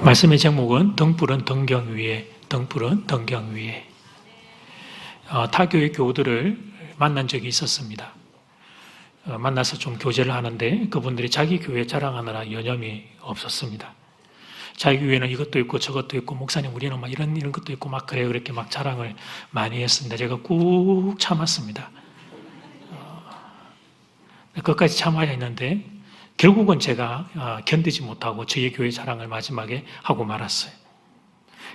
말씀의 제목은 등불은 등경 위에, 등불은 등경 위에. 타교의 교우들을 만난 적이 있었습니다. 만나서 좀 교제를 하는데 그분들이 자기 교회 자랑하느라 여념이 없었습니다. 자기 교회는 이것도 있고 저것도 있고 목사님 우리는 막 이런 것도 있고 막 그래 그렇게 막 자랑을 많이 했습니다. 제가 꾹 참았습니다. 끝까지 참아야 했는데 결국은 제가 견디지 못하고 저희 교회 자랑을 마지막에 하고 말았어요.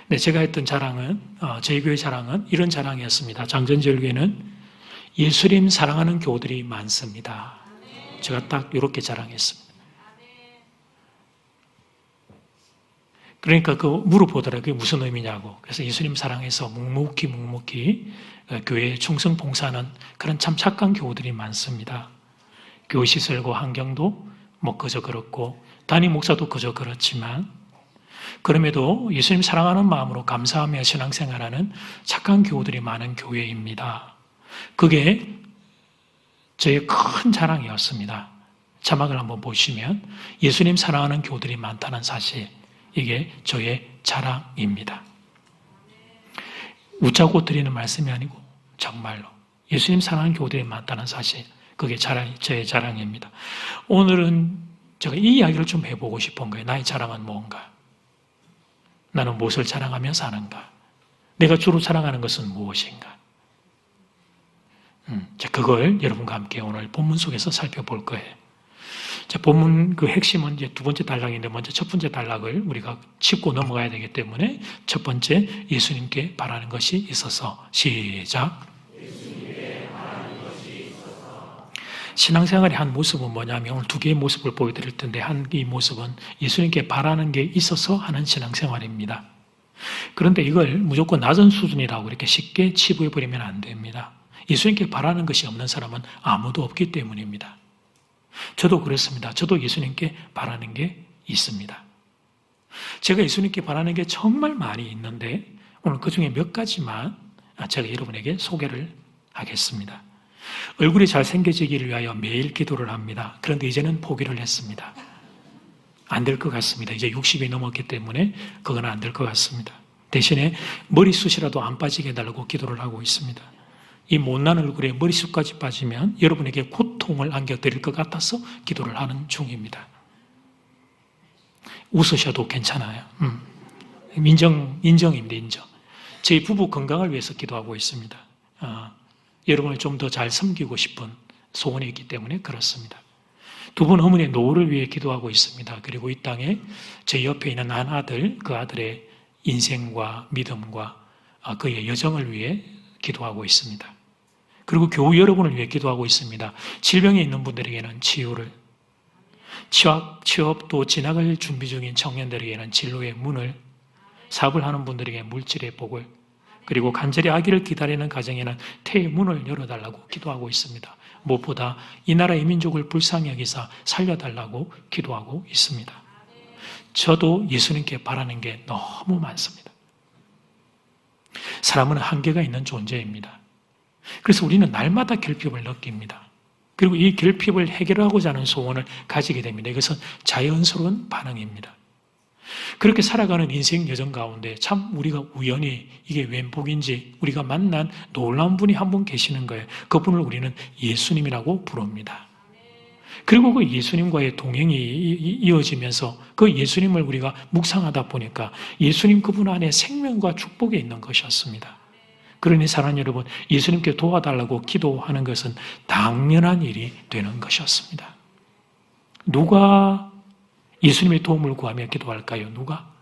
근데 제가 했던 자랑은 저희 교회 자랑은 이런 자랑이었습니다. 장전절교회는 예수님 사랑하는 교우들이 많습니다. 제가 딱 이렇게 자랑했습니다. 그러니까 물어보더라고요. 그게 무슨 의미냐고. 그래서 예수님 사랑해서 묵묵히 교회에 충성 봉사하는 그런 참 착한 교우들이 많습니다. 교회 시설과 환경도 뭐 그저 그렇고 담임 목사도 그저 그렇지만 그럼에도 예수님 사랑하는 마음으로 감사하며 신앙생활하는 착한 교우들이 많은 교회입니다. 그게 저의 큰 자랑이었습니다. 자막을 한번 보시면 예수님 사랑하는 교우들이 많다는 사실, 이게 저의 자랑입니다. 웃자고 드리는 말씀이 아니고 정말로 예수님 사랑하는 교우들이 많다는 사실, 그게 저의 자랑입니다. 오늘은 제가 이 이야기를 좀 해보고 싶은 거예요. 나의 자랑은 뭔가? 나는 무엇을 자랑하며 사는가? 내가 주로 자랑하는 것은 무엇인가? 그걸 여러분과 함께 오늘 본문 속에서 살펴볼 거예요. 자, 본문 그 핵심은 이제 두 번째 단락인데 먼저 첫 번째 단락을 우리가 짚고 넘어가야 되기 때문에 첫 번째 예수님께 바라는 것이 있어서 시작. 신앙생활의 한 모습은 뭐냐면 오늘 두 개의 모습을 보여드릴 텐데 이 모습은 예수님께 바라는 게 있어서 하는 신앙생활입니다. 그런데 이걸 무조건 낮은 수준이라고 이렇게 쉽게 치부해버리면 안 됩니다. 예수님께 바라는 것이 없는 사람은 아무도 없기 때문입니다. 저도 그렇습니다. 저도 예수님께 바라는 게 있습니다. 제가 예수님께 바라는 게 정말 많이 있는데 오늘 그 중에 몇 가지만 제가 여러분에게 소개를 하겠습니다. 얼굴이 잘생겨지기를 위하여 매일 기도를 합니다. 그런데 이제는 포기를 했습니다. 안 될 것 같습니다. 이제 60이 넘었기 때문에 그건 안 될 것 같습니다. 대신에 머리숱이라도 안 빠지게 해달라고 기도를 하고 있습니다. 이 못난 얼굴에 머리숱까지 빠지면 여러분에게 고통을 안겨드릴 것 같아서 기도를 하는 중입니다. 웃으셔도 괜찮아요. 인정입니다. 인정. 저희 부부 건강을 위해서 기도하고 있습니다. 여러분을 좀 더 잘 섬기고 싶은 소원이 있기 때문에 그렇습니다. 두 분 어머니의 노후를 위해 기도하고 있습니다. 그리고 이 땅에 제 옆에 있는 한 아들, 그 아들의 인생과 믿음과 그의 여정을 위해 기도하고 있습니다. 그리고 교우 여러분을 위해 기도하고 있습니다. 질병에 있는 분들에게는 치유를, 취업 또 진학을 준비 중인 청년들에게는 진로의 문을, 사업을 하는 분들에게 물질의 복을, 그리고 간절히 아기를 기다리는 가정에는 태의 문을 열어달라고 기도하고 있습니다. 무엇보다 이 나라의 민족을 불쌍히 여기사 살려달라고 기도하고 있습니다. 저도 예수님께 바라는 게 너무 많습니다. 사람은 한계가 있는 존재입니다. 그래서 우리는 날마다 결핍을 느낍니다. 그리고 이 결핍을 해결하고자 하는 소원을 가지게 됩니다. 이것은 자연스러운 반응입니다. 그렇게 살아가는 인생 여정 가운데 참 우리가 우연히 이게 웬 복인지 우리가 만난 놀라운 분이 한 분 계시는 거예요. 그분을 우리는 예수님이라고 부릅니다. 그리고 그 예수님과의 동행이 이어지면서 그 예수님을 우리가 묵상하다 보니까 예수님 그분 안에 생명과 축복이 있는 것이었습니다. 그러니 사랑하는 여러분, 예수님께 도와달라고 기도하는 것은 당연한 일이 되는 것이었습니다. 누가 예수님의 도움을 구하며 기도할까요? 누가?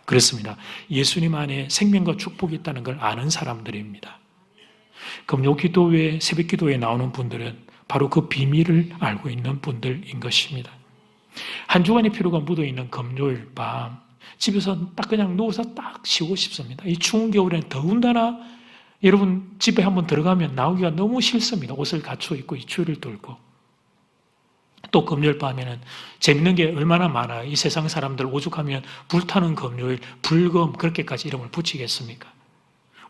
그렇습니다. 예수님 안에 생명과 축복이 있다는 걸 아는 사람들입니다. 금요 기도회, 새벽 기도에 나오는 분들은 바로 그 비밀을 알고 있는 분들인 것입니다. 한 주간의 피로가 묻어있는 금요일 밤 집에서 딱 그냥 누워서 딱 쉬고 싶습니다. 이 추운 겨울에는 더군다나 여러분 집에 한번 들어가면 나오기가 너무 싫습니다. 옷을 갖추어 입고 이 추위를 뚫고. 또 금요일 밤에는 재밌는 게 얼마나 많아요. 이 세상 사람들 오죽하면 불타는 금요일, 불금 그렇게까지 이름을 붙이겠습니까?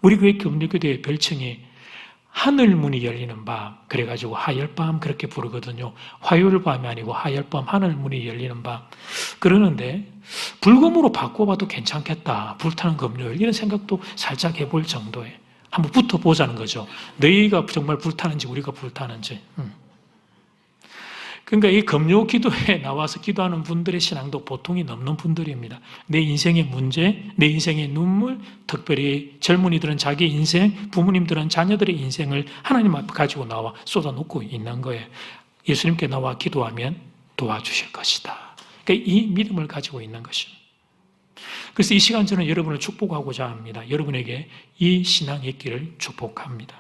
우리 교회 금요교대의 별칭이 하늘문이 열리는 밤, 그래가지고 하열밤 그렇게 부르거든요. 화요일 밤이 아니고 하열밤, 하늘문이 열리는 밤. 그러는데 불금으로 바꿔봐도 괜찮겠다. 불타는 금요일 이런 생각도 살짝 해볼 정도에 한번 붙어보자는 거죠. 너희가 정말 불타는지 우리가 불타는지. 그러니까 이 금요 기도에 나와서 기도하는 분들의 신앙도 보통이 넘는 분들입니다. 내 인생의 문제, 내 인생의 눈물, 특별히 젊은이들은 자기 인생, 부모님들은 자녀들의 인생을 하나님 앞에 가지고 나와 쏟아놓고 있는 거예요. 예수님께 나와 기도하면 도와주실 것이다. 그러니까 이 믿음을 가지고 있는 것입니다. 그래서 이 시간 저는 여러분을 축복하고자 합니다. 여러분에게 이 신앙의 길을 축복합니다.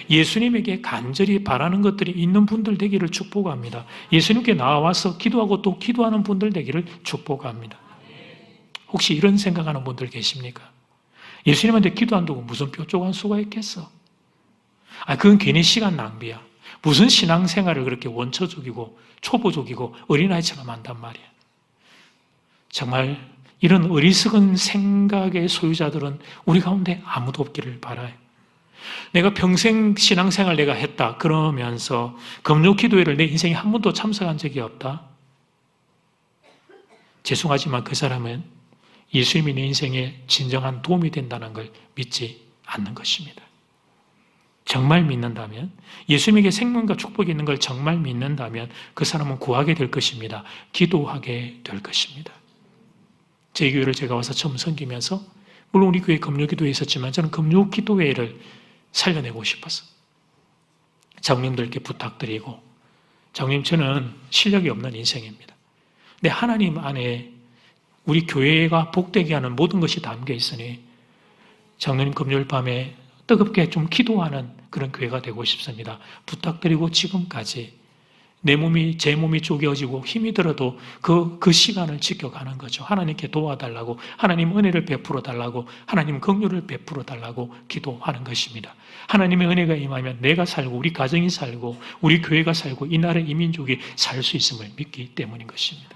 예수님에게 간절히 바라는 것들이 있는 분들 되기를 축복합니다. 예수님께 나와서 기도하고 또 기도하는 분들 되기를 축복합니다. 혹시 이런 생각하는 분들 계십니까? 예수님한테 기도한다고 무슨 뾰족한 수가 있겠어? 그건 괜히 시간 낭비야. 무슨 신앙생활을 그렇게 원초적이고 초보적이고 어린아이처럼 한단 말이야. 정말 이런 어리석은 생각의 소유자들은 우리 가운데 아무도 없기를 바라요. 내가 평생 신앙생활 내가 했다 그러면서 금요 기도회를 내 인생에 한 번도 참석한 적이 없다. 죄송하지만 그 사람은 예수님이 내 인생에 진정한 도움이 된다는 걸 믿지 않는 것입니다. 정말 믿는다면, 예수님에게 생명과 축복이 있는 걸 정말 믿는다면 그 사람은 구하게 될 것입니다. 기도하게 될 것입니다. 제 교회를 제가 와서 처음 섬기면서 물론 우리 교회 금요 기도회 있었지만 저는 금요 기도회를 살려내고 싶었어. 장로님들께 부탁드리고, 장로님 저는 실력이 없는 인생입니다. 근데 하나님 안에 우리 교회가 복되게 하는 모든 것이 담겨 있으니 장로님 금요일 밤에 뜨겁게 좀 기도하는 그런 교회가 되고 싶습니다. 부탁드리고 지금까지 제 몸이 쪼개어지고 힘이 들어도 그 시간을 지켜가는 거죠. 하나님께 도와달라고, 하나님 은혜를 베풀어 달라고, 하나님 긍휼을 베풀어 달라고 기도하는 것입니다. 하나님의 은혜가 임하면 내가 살고 우리 가정이 살고 우리 교회가 살고 이 나라 이 민족이 살 수 있음을 믿기 때문인 것입니다.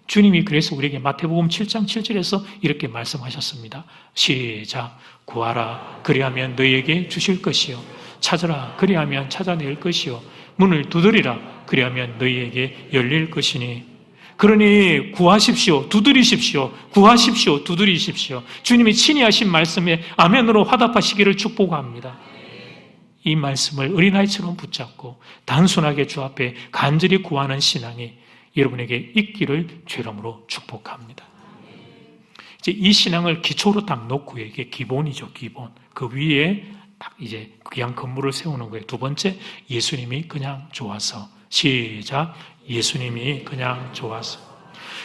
주님이 그래서 우리에게 마태복음 7장 7절에서 이렇게 말씀하셨습니다. 시작. 구하라 그리하면 너희에게 주실 것이요 찾으라 그리하면 찾아낼 것이요 문을 두드리라 그리하면 너희에게 열릴 것이니 그러니 구하십시오 두드리십시오 구하십시오 두드리십시오. 주님이 친히 하신 말씀에 아멘으로 화답하시기를 축복합니다. 이 말씀을 어린아이처럼 붙잡고 단순하게 주 앞에 간절히 구하는 신앙이 여러분에게 있기를 주 이름으로 축복합니다. 이제 이 신앙을 기초로 딱 놓고 이게 기본이죠, 기본. 그 위에 딱 이제 귀한 건물을 세우는 거예요. 두 번째, 예수님이 그냥 좋아서. 시작. 예수님이 그냥 좋아서.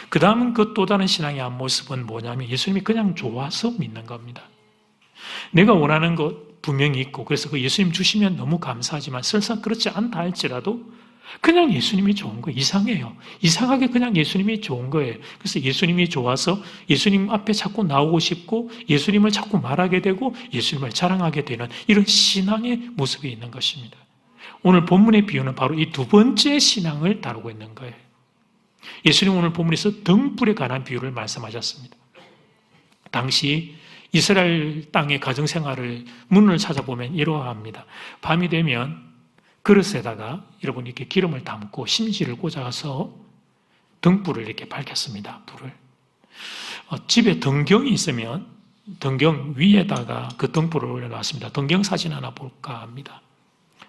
그 다음은 그 또 다른 신앙의 한 모습은 뭐냐면 예수님이 그냥 좋아서 믿는 겁니다. 내가 원하는 것 분명히 있고 그래서 그 예수님 주시면 너무 감사하지만 설사 그렇지 않다 할지라도 그냥 예수님이 좋은 거예요. 이상해요. 이상하게 그냥 예수님이 좋은 거예요. 그래서 예수님이 좋아서 예수님 앞에 자꾸 나오고 싶고 예수님을 자꾸 말하게 되고 예수님을 자랑하게 되는 이런 신앙의 모습이 있는 것입니다. 오늘 본문의 비유는 바로 이 두 번째 신앙을 다루고 있는 거예요. 예수님 오늘 본문에서 등불에 관한 비유를 말씀하셨습니다. 당시 이스라엘 땅의 가정생활을 문을 찾아보면 이러합니다. 밤이 되면 그릇에다가 여러분 이렇게 기름을 담고 심지를 꽂아서 등불을 이렇게 밝혔습니다. 불을. 집에 등경이 있으면 등경 위에다가 그 등불을 올려놨습니다. 등경 사진 하나 볼까 합니다.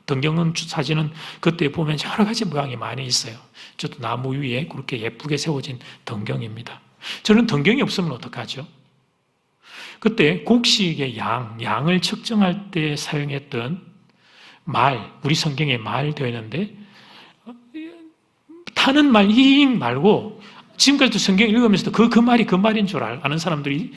등경 사진은 그때 보면 여러 가지 모양이 많이 있어요. 저도 나무 위에 그렇게 예쁘게 세워진 등경입니다. 저는 등경이 없으면 어떡하죠? 그때 곡식의 양을 측정할 때 사용했던 말, 우리 성경에 말 되어 있는데 타는 말, 이 말고 지금까지도 성경 읽으면서도 그 말인 줄 아는 사람들이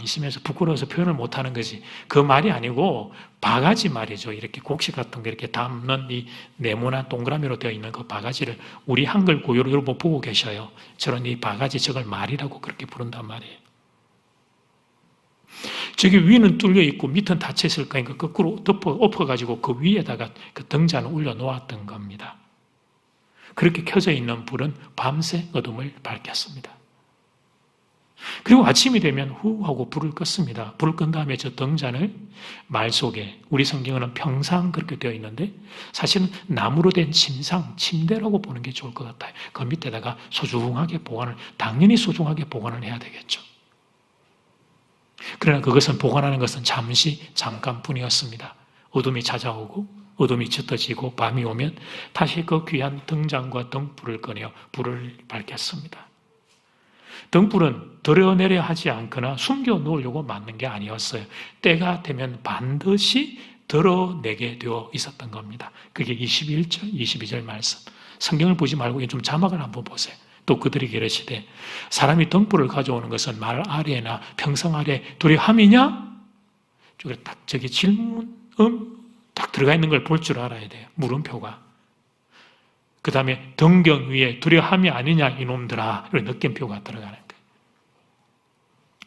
있으면서 부끄러워서 표현을 못하는 거지. 그 말이 아니고 바가지 말이죠. 이렇게 곡식 같은 거 이렇게 담는 이 네모나 동그라미로 되어 있는 그 바가지를 우리 한글 고유로 여러분 보고 계셔요. 저런 이 바가지 저걸 말이라고 그렇게 부른단 말이에요. 저기 위는 뚫려 있고 밑은 닫혀 있을 거니까 거꾸로 엎어가지고 그 위에다가 그 등잔을 올려 놓았던 겁니다. 그렇게 켜져 있는 불은 밤새 어둠을 밝혔습니다. 그리고 아침이 되면 후 하고 불을 껐습니다. 불을 끈 다음에 저 등잔을 말 속에, 우리 성경에는 평상 그렇게 되어 있는데 사실은 나무로 된 침대라고 보는 게 좋을 것 같아요. 그 밑에다가 당연히 소중하게 보관을 해야 되겠죠. 그러나 그것은 보관하는 것은 잠깐뿐이었습니다. 어둠이 찾아오고 어둠이 짙어지고 밤이 오면 다시 그 귀한 등잔과 등불을 꺼내 불을 밝혔습니다. 등불은 드러내려 하지 않거나 숨겨 놓으려고 만든 게 아니었어요. 때가 되면 반드시 드러내게 되어 있었던 겁니다. 그게 21절, 22절 말씀. 성경을 보지 말고 좀 자막을 한번 보세요. 또 그들이 이르시되 사람이 등불을 가져오는 것은 말 아래나 평상 아래 두려함이냐? 저기 질문, 딱 들어가 있는 걸 볼 줄 알아야 돼요. 물음표가. 그 다음에 등경 위에 두려함이 아니냐 이놈들아, 이런 느낌표가 들어가는 거예요.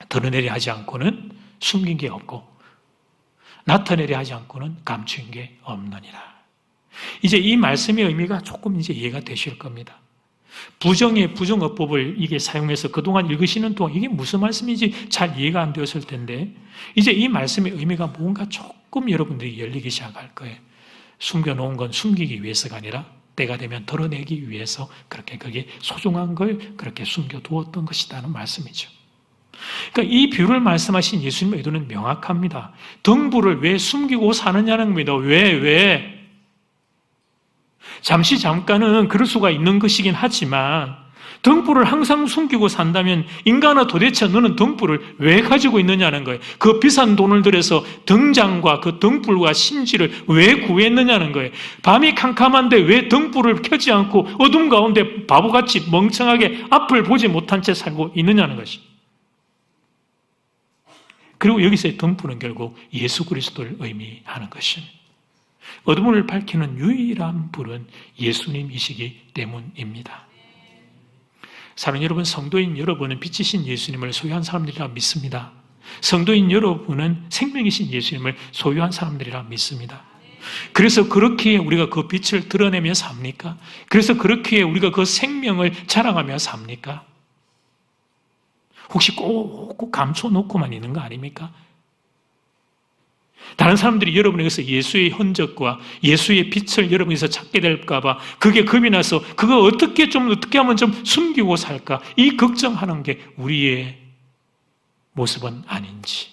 드러내려 하지 않고는 숨긴 게 없고 나타내려 하지 않고는 감춘 게 없느니라. 이제 이 말씀의 의미가 조금 이제 이해가 되실 겁니다. 부정의 부정어법을 이게 사용해서 그동안 읽으시는 동안 이게 무슨 말씀인지 잘 이해가 안 되었을 텐데 이제 이 말씀의 의미가 뭔가 조금 여러분들이 열리기 시작할 거예요. 숨겨놓은 건 숨기기 위해서가 아니라 때가 되면 드러내기 위해서 그렇게 그게 소중한 걸 그렇게 숨겨두었던 것이라는 말씀이죠. 그러니까 이 비유를 말씀하신 예수님의 의도는 명확합니다. 등불을 왜 숨기고 사느냐는 겁니다. 왜? 잠깐은 그럴 수가 있는 것이긴 하지만 등불을 항상 숨기고 산다면 인간아 도대체 너는 등불을 왜 가지고 있느냐는 거예요. 그 비싼 돈을 들여서 등잔과 그 등불과 심지를 왜 구했느냐는 거예요. 밤이 캄캄한데 왜 등불을 켜지 않고 어둠 가운데 바보같이 멍청하게 앞을 보지 못한 채 살고 있느냐는 것이. 그리고 여기서의 등불은 결국 예수 그리스도를 의미하는 것입니다. 어둠을 밝히는 유일한 불은 예수님이시기 때문입니다. 사랑하는 여러분, 성도인 여러분은 빛이신 예수님을 소유한 사람들이라 믿습니다. 성도인 여러분은 생명이신 예수님을 소유한 사람들이라 믿습니다. 그래서 그렇게 우리가 그 빛을 드러내며 삽니까? 그래서 그렇게 우리가 그 생명을 자랑하며 삽니까? 혹시 꼭 감춰놓고만 있는 거 아닙니까? 다른 사람들이 여러분에게서 예수의 흔적과 예수의 빛을 여러분에게서 찾게 될까 봐 그게 겁이 나서 그거 어떻게 하면 좀 숨기고 살까? 이 걱정하는 게 우리의 모습은 아닌지.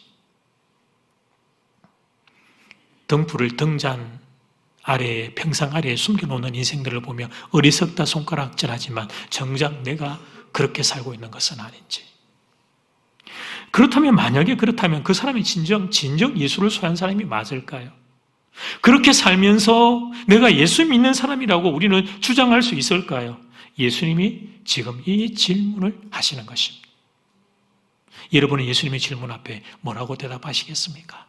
등불을 등잔 아래에, 평상 아래에 숨겨놓는 인생들을 보며 어리석다 손가락질하지만 정작 내가 그렇게 살고 있는 것은 아닌지. 만약에 그렇다면 그 사람이 진정 예수를 소유한 사람이 맞을까요? 그렇게 살면서 내가 예수 믿는 사람이라고 우리는 주장할 수 있을까요? 예수님이 지금 이 질문을 하시는 것입니다. 여러분은 예수님의 질문 앞에 뭐라고 대답하시겠습니까?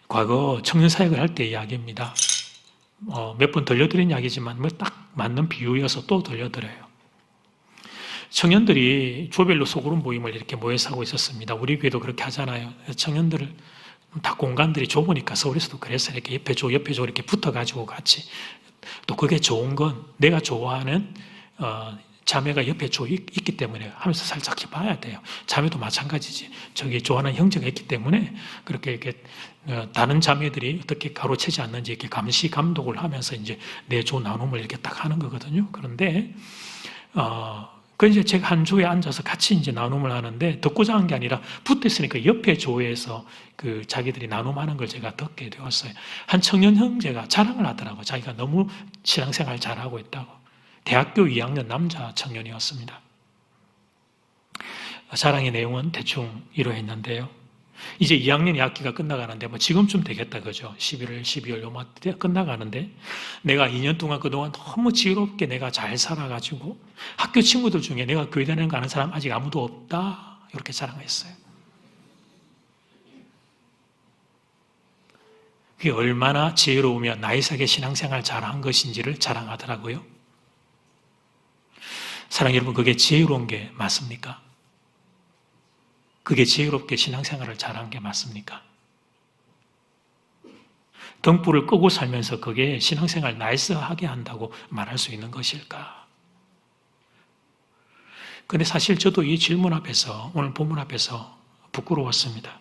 과거 청년사역을 할 때 이야기입니다. 몇 번 들려드린 이야기지만 딱 맞는 비유여서 또 들려드려요. 청년들이 조별로 소그룹 모임을 이렇게 모여서 하고 있었습니다. 우리 교회도 그렇게 하잖아요. 청년들을 다 공간들이 좁으니까 서울에서도 그래서 이렇게 옆에 조 이렇게 붙어가지고 같이 또 그게 좋은 건 내가 좋아하는 자매가 옆에 조 있기 때문에 하면서 살짝 봐야 돼요. 자매도 마찬가지지. 저기 좋아하는 형제가 있기 때문에 그렇게 이렇게 다른 자매들이 어떻게 가로채지 않는지 이렇게 감시 감독을 하면서 이제 내 조 나눔을 이렇게 딱 하는 거거든요. 그런데 그 이제 제가 한 조에 앉아서 같이 이제 나눔을 하는데 듣고자 한 게 아니라 붙어 있으니까 옆에 조에서 그 자기들이 나눔하는 걸 제가 듣게 되었어요. 한 청년 형제가 자랑을 하더라고. 자기가 너무 신앙생활 잘하고 있다고. 대학교 2학년 남자 청년이었습니다. 자랑의 내용은 대충 이러했는데요. 이제 2학년 2학기가 끝나가는데 지금쯤 되겠다 그죠? 11월, 12월 요맘때 끝나가는데 내가 2년 동안 그동안 너무 지혜롭게 내가 잘 살아가지고 학교 친구들 중에 내가 교회 다니는 거 아는 사람 아직 아무도 없다 이렇게 자랑했어요. 그게 얼마나 지혜로우며 나이스하게 신앙생활 잘한 것인지를 자랑하더라고요. 사랑하는 여러분, 그게 지혜로운 게 맞습니까? 그게 지혜롭게 신앙생활을 잘한 게 맞습니까? 등불을 끄고 살면서 그게 신앙생활 나이스하게 한다고 말할 수 있는 것일까? 근데 사실 저도 이 질문 앞에서, 오늘 본문 앞에서 부끄러웠습니다.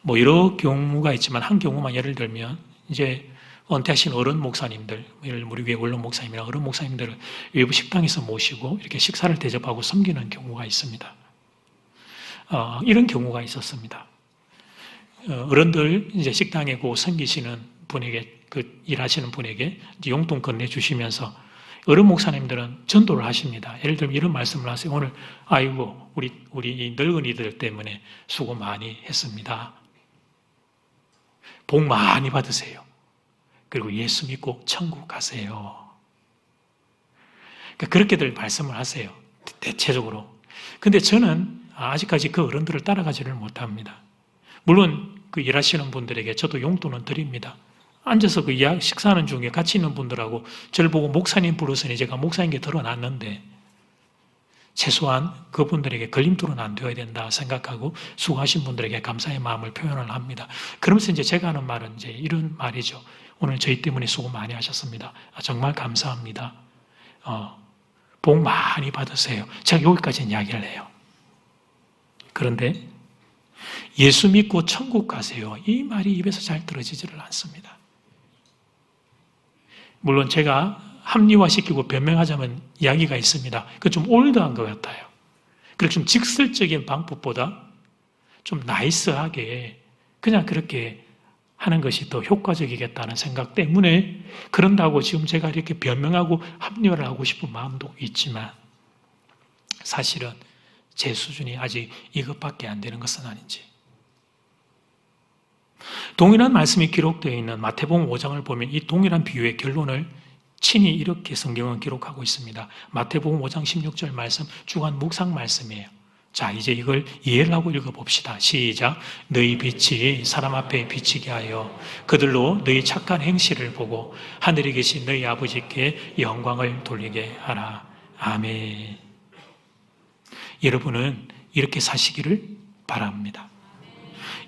뭐 여러 경우가 있지만 한 경우만 예를 들면 이제 은퇴하신 어른 목사님들, 예를 우리 교회 원로 목사님이나 어른 목사님들을 외부 식당에서 모시고 이렇게 식사를 대접하고 섬기는 경우가 있습니다. 이런 경우가 있었습니다. 어른들 이제 식당에 고 섬기시는 분에게, 그 일하시는 분에게 용돈 건네주시면서 어른 목사님들은 전도를 하십니다. 예를 들면 이런 말씀을 하세요. 오늘 아이고 우리 늙은이들 때문에 수고 많이 했습니다. 복 많이 받으세요. 그리고 예수 믿고 천국 가세요. 그러니까 그렇게들 말씀을 하세요. 대체적으로. 근데 저는 아직까지 그 어른들을 따라가지를 못합니다. 물론 그 일하시는 분들에게 저도 용돈은 드립니다. 앉아서 그 식사하는 중에 같이 있는 분들하고 저를 보고 목사님 부르시니 제가 목사님께 드러났는데 최소한 그분들에게 걸림돌은 안 되어야 된다 생각하고 수고하신 분들에게 감사의 마음을 표현을 합니다. 그러면서 이제 제가 하는 말은 이제 이런 말이죠. 오늘 저희 때문에 수고 많이 하셨습니다. 정말 감사합니다. 복 많이 받으세요. 제가 여기까지 이야기를 해요. 그런데 예수 믿고 천국 가세요. 이 말이 입에서 잘 떨어지지를 않습니다. 물론 제가 합리화시키고 변명하자면 이야기가 있습니다. 그건 좀 올드한 것 같아요. 그렇게 좀 직설적인 방법보다 좀 나이스하게 그냥 그렇게 하는 것이 더 효과적이겠다는 생각 때문에 그런다고 지금 제가 이렇게 변명하고 합리화를 하고 싶은 마음도 있지만 사실은 제 수준이 아직 이것밖에 안 되는 것은 아닌지. 동일한 말씀이 기록되어 있는 마태복음 5장을 보면 이 동일한 비유의 결론을 친히 이렇게 성경은 기록하고 있습니다. 마태복음 5장 16절 말씀, 주간 묵상 말씀이에요. 자, 이제 이걸 이해를 하고 읽어봅시다. 시작. 너희 빛이 사람 앞에 비치게 하여 그들로 너희 착한 행실을 보고 하늘에 계신 너희 아버지께 영광을 돌리게 하라. 아멘. 여러분은 이렇게 사시기를 바랍니다.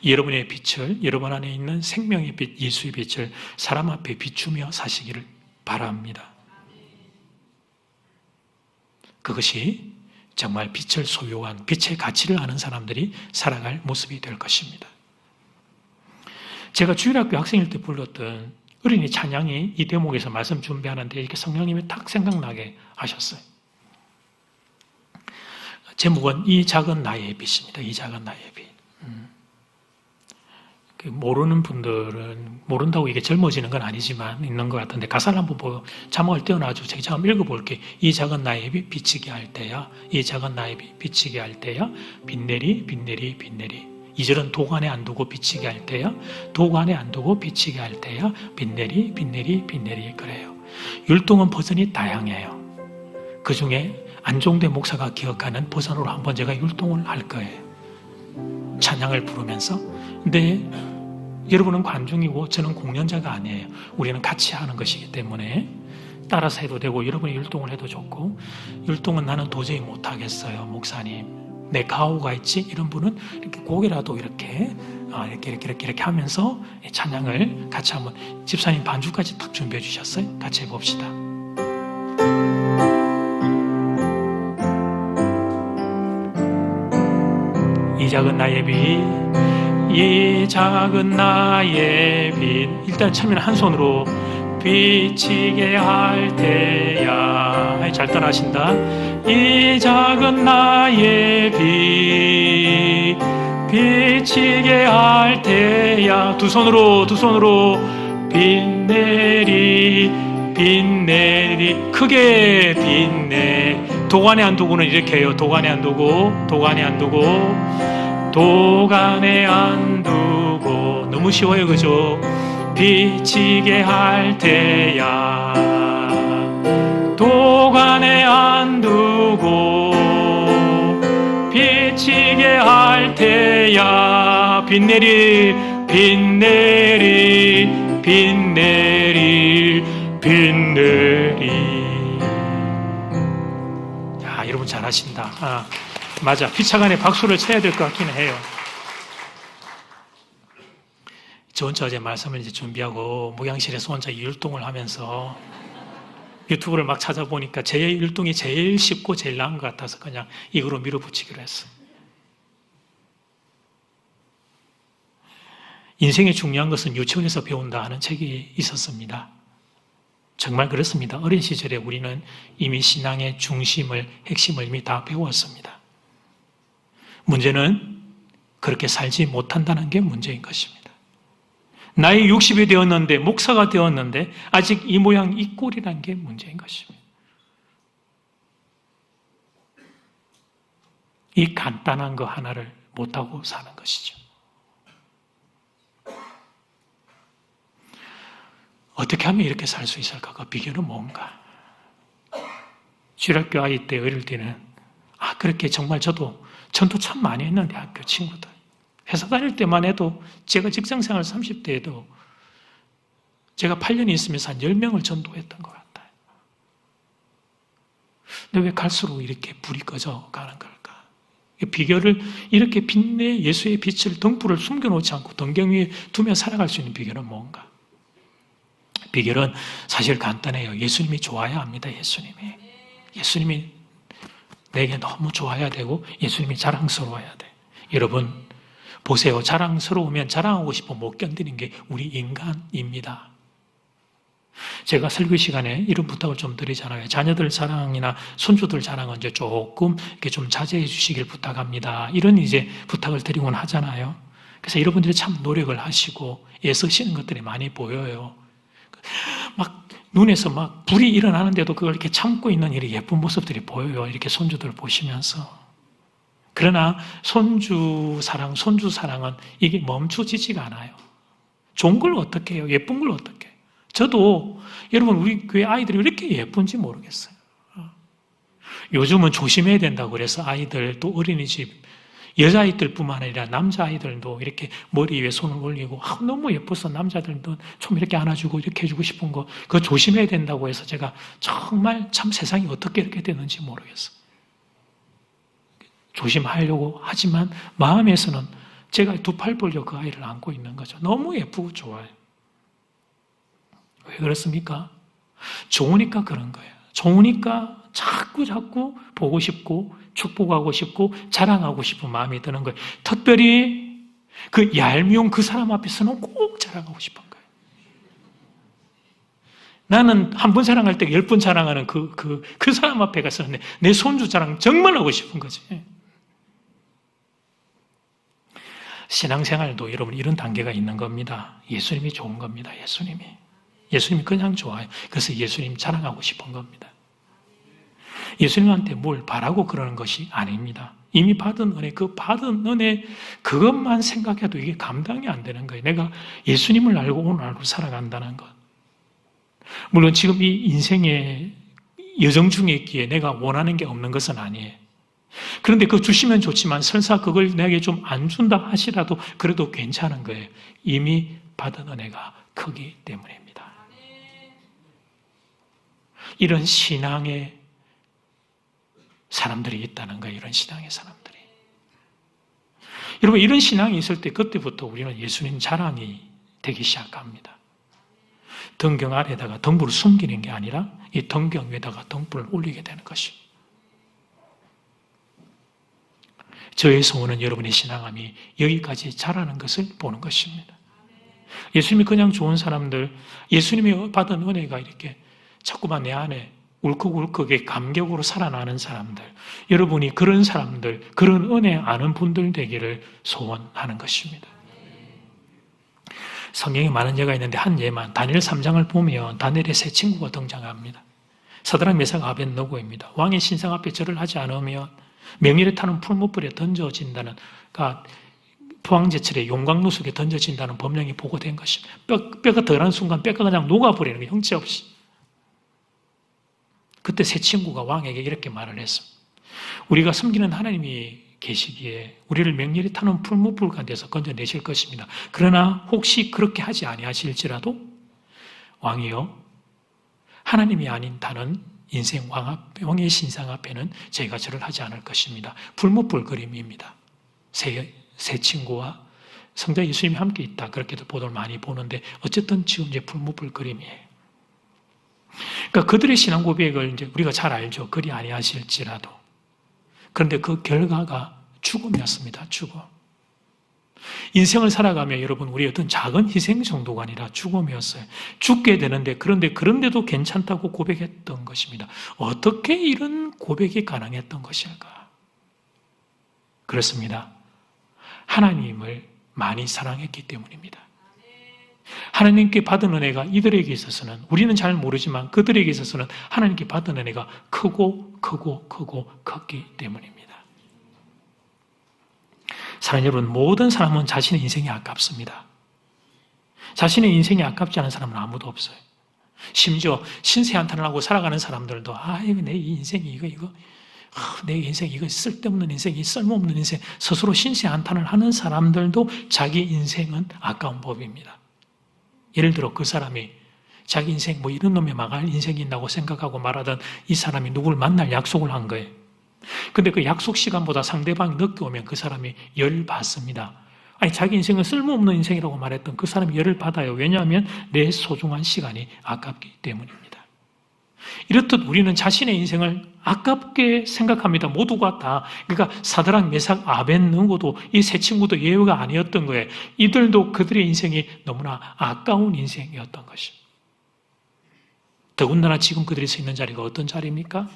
여러분의 빛을, 여러분 안에 있는 생명의 빛, 예수의 빛을 사람 앞에 비추며 사시기를 바랍니다. 그것이 정말 빛을 소유한, 빛의 가치를 아는 사람들이 살아갈 모습이 될 것입니다. 제가 주일학교 학생일 때 불렀던 어린이 찬양이 이 대목에서 말씀 준비하는데 이렇게 성령님이 딱 생각나게 하셨어요. 제목은 이 작은 나의 빛입니다. 이 작은 나의 빛. 모르는 분들은 모른다고 이게 젊어지는 건 아니지만 있는 것 같은데 가사를 한번 보고 자막을 떼어놔줘. 제가 한번 읽어볼게요. 이 작은 나의 빛 비치게 할 때야, 이 작은 나의 빛 비치게 할 때야, 빛내리 빛내리 빛내리. 2절은 도관에 안 두고 비치게 할 때야, 도관에 안 두고 비치게 할 때야, 빛내리 빛내리 빛내리. 그래요. 율동은 버전이 다양해요. 그 중에 안종대 목사가 기억하는 버전으로 한번 제가 율동을 할 거예요. 찬양을 부르면서. 근데 여러분은 관중이고 저는 공연자가 아니에요. 우리는 같이 하는 것이기 때문에 따라서 해도 되고 여러분이 율동을 해도 좋고, 율동은 나는 도저히 못하겠어요 목사님, 내 가오가 있지, 이런 분은 이렇게 고개라도 이렇게 하면서 찬양을 같이 한번, 집사님 반주까지 딱 준비해 주셨어요? 같이 해봅시다. 이 작은 나의 빛, 이 작은 나의 빛. 일단 처음에는 한 손으로 비치게 할 때야. 잘 따라하신다. 이 작은 나의 빛 비치게 할 때야. 두 손으로 빛내리 빛내리. 크게 빛내. 도관에 안 두고는 이렇게 해요. 도관에 안 두고 너무 쉬워요, 그죠? 비치게 할 때야, 도관에 안 두고 비치게 할 때야, 빛내리 빛내리 빛내리 빛내리. 야, 여러분 잘하신다. 맞아, 피차간에 박수를 쳐야 될 것 같기는 해요. 저 혼자 어제 말씀을 이제 준비하고 목양실에서 혼자 율동을 하면서 유튜브를 막 찾아보니까 제 율동이 제일 쉽고 제일 나은 것 같아서 그냥 이거로 밀어붙이기로 했어. 인생의 중요한 것은 유치원에서 배운다 하는 책이 있었습니다. 정말 그렇습니다. 어린 시절에 우리는 이미 신앙의 중심을, 핵심을 이미 다 배웠습니다. 문제는 그렇게 살지 못한다는 게 문제인 것입니다. 나이 60이 되었는데, 목사가 되었는데 아직 이 모양 이 꼴이라는 게 문제인 것입니다. 이 간단한 거 하나를 못하고 사는 것이죠. 어떻게 하면 이렇게 살 수 있을까? 그 비결은 뭔가? 주일학교 아이 때, 어릴 때는 그렇게 정말 저도 전도 참 많이 했는데 학교 친구들. 회사 다닐 때만 해도 제가 직장생활 30대에도 제가 8년이 있으면서 한 10명을 전도했던 것 같아요. 근데 왜 갈수록 이렇게 불이 꺼져 가는 걸까? 비결을 이렇게 빛내 예수의 빛을 등불을 숨겨놓지 않고 등경 위에 두며 살아갈 수 있는 비결은 뭔가? 비결은 사실 간단해요. 예수님이 좋아야 합니다. 예수님이 내게 너무 좋아야 되고 예수님이 자랑스러워야 돼. 여러분 보세요. 자랑스러우면 자랑하고 싶어 못 견디는 게 우리 인간입니다. 제가 설교 시간에 이런 부탁을 좀 드리잖아요. 자녀들 자랑이나 손주들 자랑은 이제 조금 이렇게 좀 자제해 주시길 부탁합니다. 이런 이제 부탁을 드리곤 하잖아요. 그래서 여러분들이 참 노력을 하시고 애쓰시는 것들이 많이 보여요. 막 눈에서 막 불이 일어나는데도 그걸 이렇게 참고 있는 이런 예쁜 모습들이 보여요. 이렇게 손주들 보시면서. 그러나 손주 사랑은 이게 멈추지지가 않아요. 좋은 걸 어떻게 해요? 예쁜 걸 어떻게 해요? 저도 여러분 우리 교회 아이들이 왜 이렇게 예쁜지 모르겠어요. 요즘은 조심해야 된다고 그래서 아이들 또 어린이집 여자아이들뿐만 아니라 남자아이들도 이렇게 머리 위에 손을 올리고 너무 예뻐서 남자들도 좀 이렇게 안아주고 이렇게 해주고 싶은 거 그거 조심해야 된다고 해서 제가 정말 참 세상이 어떻게 이렇게 되는지 모르겠어요. 조심하려고 하지만 마음에서는 제가 두 팔 벌려 그 아이를 안고 있는 거죠. 너무 예쁘고 좋아요. 왜 그렇습니까? 좋으니까 그런 거예요. 좋으니까 자꾸 보고 싶고 축복하고 싶고 자랑하고 싶은 마음이 드는 거예요. 특별히 그 얄미운 그 사람 앞에서는 꼭 자랑하고 싶은 거예요. 나는 한 번 자랑할 때 10번 자랑하는 그 사람 앞에 가서 내 손주 자랑 정말 하고 싶은 거지. 신앙생활도 여러분 이런 단계가 있는 겁니다. 예수님이 좋은 겁니다. 예수님이 그냥 좋아요. 그래서 예수님 자랑하고 싶은 겁니다. 예수님한테 뭘 바라고 그러는 것이 아닙니다. 이미 받은 은혜, 그 받은 은혜 그것만 생각해도 이게 감당이 안 되는 거예요. 내가 예수님을 알고 오늘 알고 살아간다는 것. 물론 지금 이 인생의 여정 중에 있기에 내가 원하는 게 없는 것은 아니에요. 그런데 그거 주시면 좋지만 설사 그걸 내게 좀 안 준다 하시라도 그래도 괜찮은 거예요. 이미 받은 은혜가 크기 때문입니다. 이런 신앙의 사람들이 있다는 거예요. 이런 신앙의 사람들이. 여러분 이런 신앙이 있을 때 그때부터 우리는 예수님 자랑이 되기 시작합니다. 등경 아래다가 등불을 숨기는 게 아니라 이 등경 위에다가 등불을 올리게 되는 것입니다. 저의 소원은 여러분의 신앙함이 여기까지 자라는 것을 보는 것입니다. 예수님이 그냥 좋은 사람들, 예수님이 받은 은혜가 이렇게 자꾸만 내 안에 울컥울컥의 감격으로 살아나는 사람들, 여러분이 그런 사람들, 그런 은혜 아는 분들 되기를 소원하는 것입니다. 성경에 많은 예가 있는데 한 예만, 다니엘 3장을 보면 다니엘의 세 친구가 등장합니다. 사드락 메삭 아벳느고입니다. 왕의 신상 앞에 절을 하지 않으면 명예를 타는 풀무불에 던져진다는, 그러니까 포항제철에 용광로 속에 던져진다는 법령이 보고된 것입니다. 뼈가 덜한 순간 뼈가 그냥 녹아버리는 거예요. 형체 없이. 그때 세 친구가 왕에게 이렇게 말을 했습니다. 우리가 섬기는 하나님이 계시기에 우리를 명예를 타는 풀무불 가운데서 건져내실 것입니다. 그러나 혹시 그렇게 하지 아니하실지라도 왕이여 하나님이 아닌 다른 인생 왕의 신상 앞에는 저희가 절을 하지 않을 것입니다. 풀무불 그림입니다. 세 친구와 성자 예수님이 함께 있다. 그렇게도 보도를 많이 보는데 어쨌든 지금 이제 풀무불 그림이에요. 그러니까 그들의 신앙 고백을 이제 우리가 잘 알죠. 그리 아니하실지라도. 그런데 그 결과가 죽음이었습니다. 죽음. 인생을 살아가며 여러분, 우리 어떤 작은 희생 정도가 아니라 죽음이었어요. 죽게 되는데, 그런데도 괜찮다고 고백했던 것입니다. 어떻게 이런 고백이 가능했던 것일까? 그렇습니다. 하나님을 많이 사랑했기 때문입니다. 하나님께 받은 은혜가 이들에게 있어서는, 우리는 잘 모르지만 그들에게 있어서는 하나님께 받은 은혜가 크고 컸기 때문입니다. 사랑하는 여러분, 모든 사람은 자신의 인생이 아깝습니다. 자신의 인생이 아깝지 않은 사람은 아무도 없어요. 심지어 신세 한탄을 하고 살아가는 사람들도 내 인생이 내 인생 이거 쓸데없는 인생, 이 쓸모없는 인생, 스스로 신세 한탄을 하는 사람들도 자기 인생은 아까운 법입니다. 예를 들어 그 사람이 자기 인생 이런 놈의 망할 인생이 있다고 생각하고 말하던 이 사람이 누구를 만날 약속을 한 거예요. 근데 그 약속 시간보다 상대방이 늦게 오면 그 사람이 열 받습니다. 자기 인생은 쓸모없는 인생이라고 말했던 그 사람이 열을 받아요. 왜냐하면 내 소중한 시간이 아깝기 때문입니다. 이렇듯 우리는 자신의 인생을 아깝게 생각합니다. 모두가 다. 그러니까 사드락, 메삭, 아벳느고도 이 세 친구도 예외가 아니었던 거예요. 이들도 그들의 인생이 너무나 아까운 인생이었던 것입니다. 더군다나 지금 그들이 서 있는 자리가 어떤 자리입니까?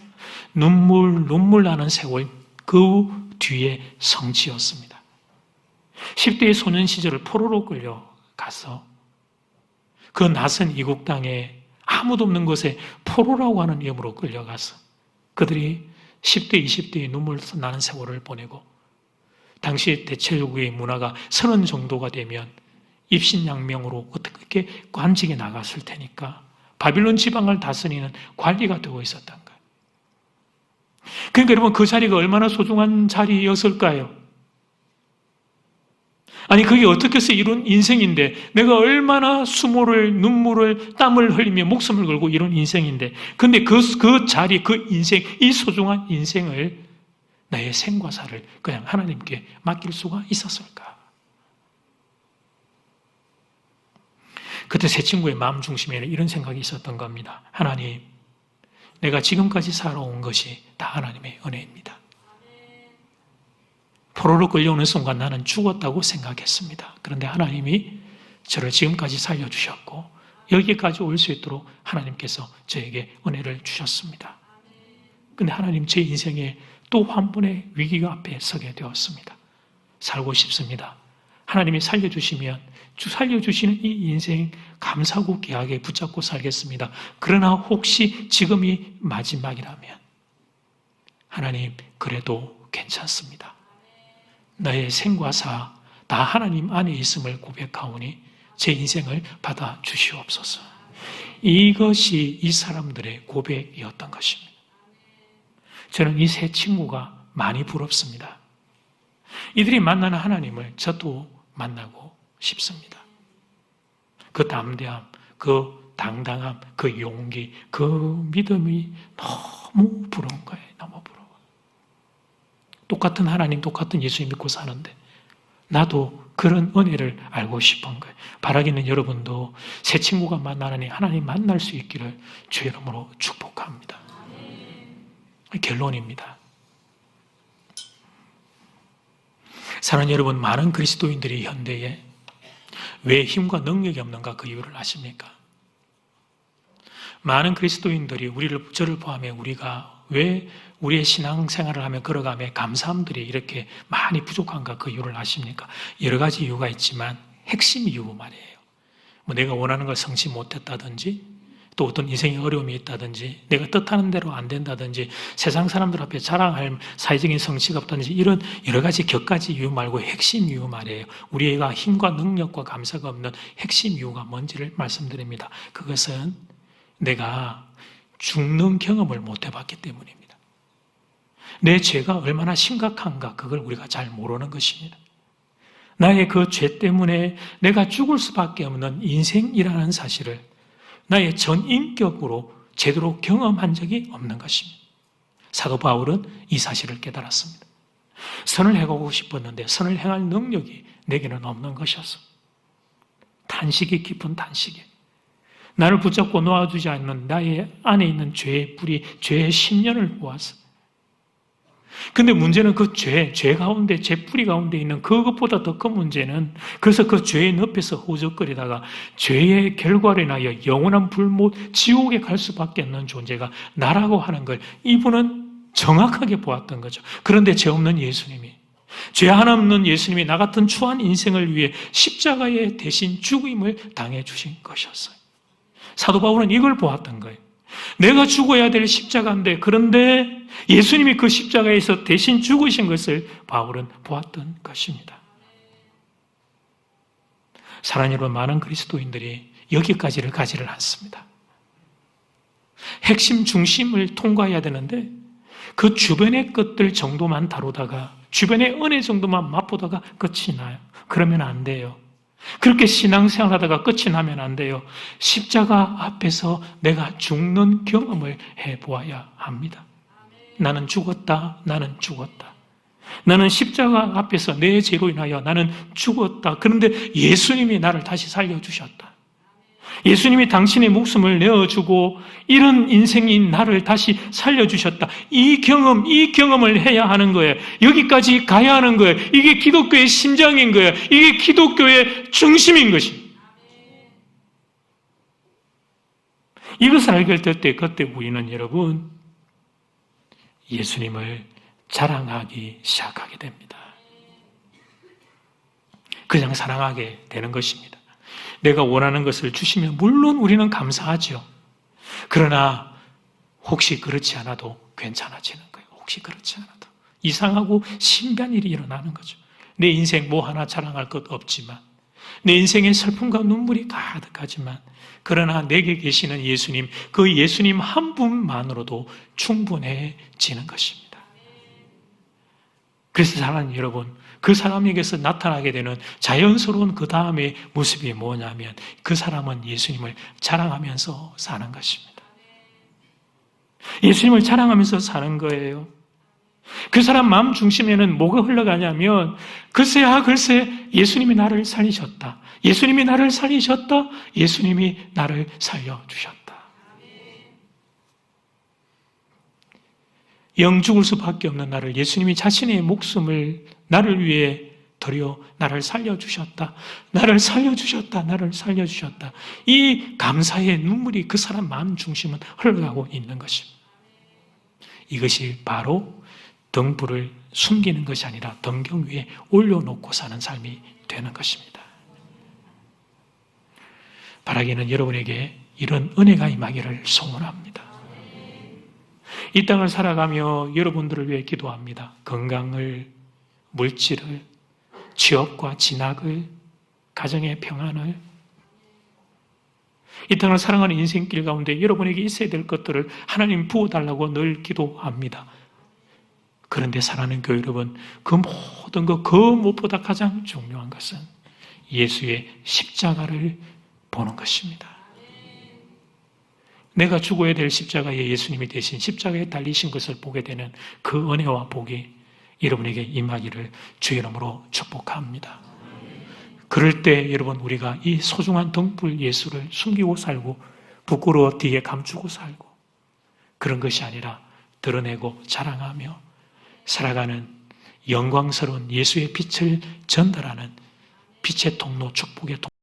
눈물 나는 세월 그 뒤에 성취였습니다. 10대의 소년 시절을 포로로 끌려가서 그 낯선 이국 땅에 아무도 없는 곳에 포로라고 하는 이름으로 끌려가서 그들이 10대, 20대의 눈물 나는 세월을 보내고 당시 대체국의 문화가 30 정도가 되면 입신양명으로 어떻게 관직에 나갔을 테니까 바빌론 지방을 다스리는 관리가 되고 있었던 거예요. 그러니까 여러분, 그 자리가 얼마나 소중한 자리였을까요? 그게 어떻게 해서 이룬 인생인데, 내가 얼마나 수모를, 눈물을, 땀을 흘리며 목숨을 걸고 이룬 인생인데, 근데 그 자리, 그 인생, 이 소중한 인생을, 나의 생과 사를 그냥 하나님께 맡길 수가 있었을까? 그때 세 친구의 마음 중심에는 이런 생각이 있었던 겁니다. 하나님, 내가 지금까지 살아온 것이 다 하나님의 은혜입니다. 포로로 끌려오는 순간 나는 죽었다고 생각했습니다. 그런데 하나님이 저를 지금까지 살려주셨고 여기까지 올 수 있도록 하나님께서 저에게 은혜를 주셨습니다. 그런데 하나님, 제 인생에 또 한 번의 위기가 앞에 서게 되었습니다. 살고 싶습니다. 하나님이 살려주시면 살려주시는 이 인생 감사하고 귀하게 붙잡고 살겠습니다. 그러나 혹시 지금이 마지막이라면 하나님, 그래도 괜찮습니다. 나의 생과 사 다 하나님 안에 있음을 고백하오니 제 인생을 받아 주시옵소서. 이것이 이 사람들의 고백이었던 것입니다. 저는 이 세 친구가 많이 부럽습니다. 이들이 만나는 하나님을 저도 만나고 싶습니다. 그 담대함, 그 당당함, 그 용기, 그 믿음이 너무 부러운 거예요. 너무 부러워. 똑같은 하나님, 똑같은 예수 믿고 사는데 나도 그런 은혜를 알고 싶은 거예요. 바라기는 여러분도 새 친구가 만나느니 하나님 만날 수 있기를 주의 이름으로 축복합니다. 결론입니다. 사랑하는 여러분, 많은 그리스도인들이 현대에 왜 힘과 능력이 없는가, 그 이유를 아십니까? 많은 그리스도인들이 저를 포함해 우리가 왜 우리의 신앙생활을 하며 걸어가며 감사함들이 이렇게 많이 부족한가, 그 이유를 아십니까? 여러 가지 이유가 있지만 핵심 이유 말이에요. 내가 원하는 걸 성취 못했다든지, 또 어떤 인생의 어려움이 있다든지, 내가 뜻하는 대로 안 된다든지, 세상 사람들 앞에 자랑할 사회적인 성취가 없다든지, 이런 여러 가지 격가지 이유 말고 핵심 이유 말이에요. 우리가 힘과 능력과 감사가 없는 핵심 이유가 뭔지를 말씀드립니다. 그것은 내가 죽는 경험을 못 해봤기 때문입니다. 내 죄가 얼마나 심각한가, 그걸 우리가 잘 모르는 것입니다. 나의 그 죄 때문에 내가 죽을 수밖에 없는 인생이라는 사실을 나의 전 인격으로 제대로 경험한 적이 없는 것입니다. 사도 바울은 이 사실을 깨달았습니다. 선을 행하고 싶었는데 선을 행할 능력이 내게는 없는 것이었어. 탄식이 깊은 탄식이. 나를 붙잡고 놓아주지 않는 나의 안에 있는 죄의 뿌리, 죄의 10년을 보았어. 근데 문제는 그 죄 가운데, 죄 뿌리 가운데 있는 그것보다 더 큰 문제는, 그래서 그 죄의 늪에서 허우적거리다가 죄의 결과로 인하여 영원한 불못, 지옥에 갈 수밖에 없는 존재가 나라고 하는 걸 이분은 정확하게 보았던 거죠. 그런데 죄 없는 예수님이, 죄 하나 없는 예수님이 나 같은 추한 인생을 위해 십자가에 대신 죽임을 당해 주신 것이었어요. 사도 바울은 이걸 보았던 거예요. 내가 죽어야 될 십자가인데, 그런데 예수님이 그 십자가에서 대신 죽으신 것을 바울은 보았던 것입니다. 사랑하는 여러분, 많은 그리스도인들이 여기까지를 가지를 않습니다. 핵심 중심을 통과해야 되는데 그 주변의 것들 정도만 다루다가, 주변의 은혜 정도만 맛보다가 끝이 나요. 그러면 안 돼요. 그렇게 신앙생활 하다가 끝이 나면 안 돼요. 십자가 앞에서 내가 죽는 경험을 해보아야 합니다. 나는 죽었다. 나는 죽었다. 나는 십자가 앞에서 내 죄로 인하여 나는 죽었다. 그런데 예수님이 나를 다시 살려주셨다. 예수님이 당신의 목숨을 내어주고 이런 인생인 나를 다시 살려주셨다. 이 경험을 해야 하는 거예요. 여기까지 가야 하는 거예요. 이게 기독교의 심장인 거예요. 이게 기독교의 중심인 것입니다. 이것을 알게 될 때, 그때 우리는 여러분, 예수님을 자랑하기 시작하게 됩니다. 그냥 사랑하게 되는 것입니다. 내가 원하는 것을 주시면 물론 우리는 감사하죠. 그러나 혹시 그렇지 않아도 괜찮아지는 거예요. 혹시 그렇지 않아도. 이상하고 신비한 일이 일어나는 거죠. 내 인생 뭐 하나 자랑할 것 없지만, 내 인생에 슬픔과 눈물이 가득하지만, 그러나 내게 계시는 예수님, 그 예수님 한 분만으로도 충분해지는 것입니다. 그래서 사랑하는 여러분, 그 사람에게서 나타나게 되는 자연스러운 그 다음의 모습이 뭐냐면, 그 사람은 예수님을 자랑하면서 사는 것입니다. 예수님을 자랑하면서 사는 거예요. 그 사람 마음 중심에는 뭐가 흘러가냐면, 글쎄 예수님이 나를 살리셨다. 예수님이 나를 살리셨다. 예수님이 나를 살려주셨다. 영 죽을 수밖에 없는 나를 예수님이 자신의 목숨을 나를 위해 드려 나를 살려주셨다. 나를 살려주셨다. 나를 살려주셨다. 이 감사의 눈물이 그 사람 마음 중심은 흘러가고 있는 것입니다. 이것이 바로 등불을 숨기는 것이 아니라 등경 위에 올려놓고 사는 삶이 되는 것입니다. 바라기는 여러분에게 이런 은혜가 임하기를 소원합니다. 이 땅을 살아가며 여러분들을 위해 기도합니다. 건강을, 물질을, 취업과 진학을, 가정의 평안을, 이 땅을 살아가는 인생길 가운데 여러분에게 있어야 될 것들을 하나님 부어달라고 늘 기도합니다. 그런데 사랑하는 교회 여러분, 그 모든 것, 그 무엇보다 가장 중요한 것은 예수의 십자가를 보는 것입니다. 내가 죽어야 될 십자가에 예수님이 대신 십자가에 달리신 것을 보게 되는 그 은혜와 복이 여러분에게 임하기를 주의 이름으로 축복합니다. 그럴 때 여러분, 우리가 이 소중한 등불 예수를 숨기고 살고 부끄러워 뒤에 감추고 살고 그런 것이 아니라 드러내고 자랑하며 살아가는 영광스러운 예수의 빛을 전달하는 빛의 통로, 축복의 통로,